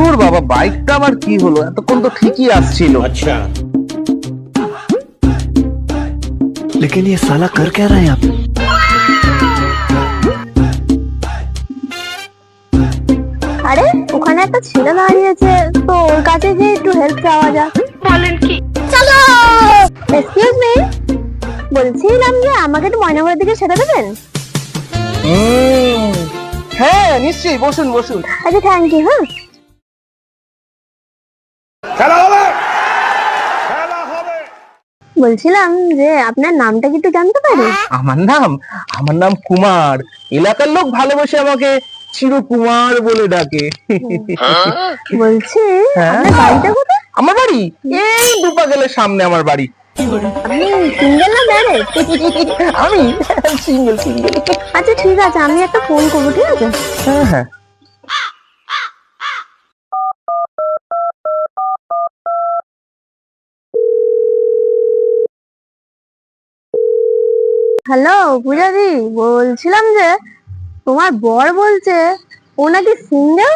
ধুর বাবা, বাইকটা আবার কি হলো? এতক্ষণ তো ঠিকই আসছিল। अच्छा। लेकिन ये साला कर क्या रहा है यहाँ पे? আরে ওখানে একটা ছেলে দাঁড়িয়েছে, তো ওর কাছে যে একটু হেল্প চাওয়া যাক। বলেন কি? চলো। এক্সকিউজ মি, বলছিলাম যে আমাকে একটু ময়নাগুড়ির দিকে ছেড়ে দেবেন? হ্যাঁ নিশ্চয়ই, বসুন বসুন। আচ্ছা থ্যাংক ইউ। হ্যাঁ খেলা হবে, খেলা হবে। বলছিলাম যে আপনার নামটা কি একটু জানতে পারি? আমার নাম কুমার। এলাকার লোক ভালোবেসে আমাকে চিরকুমার বলে ডাকে। বলছি হ্যাঁ? আপনার বাড়িটা কোথায়? আমার বাড়ি এই দুপা গেলে সামনে আমার বাড়ি। আপনি সিঙ্গেল না ম্যারেড? আমি সিঙ্গেল সিঙ্গেল। আচ্ছা ঠিক আছে, আমি একটা ফোন করবো, ঠিক আছে? হ্যাঁ হ্যাঁ। হ্যালো পূজাদি, বলছিলাম যে তোমার বর বলছে ও নাকি সিঙ্গেল।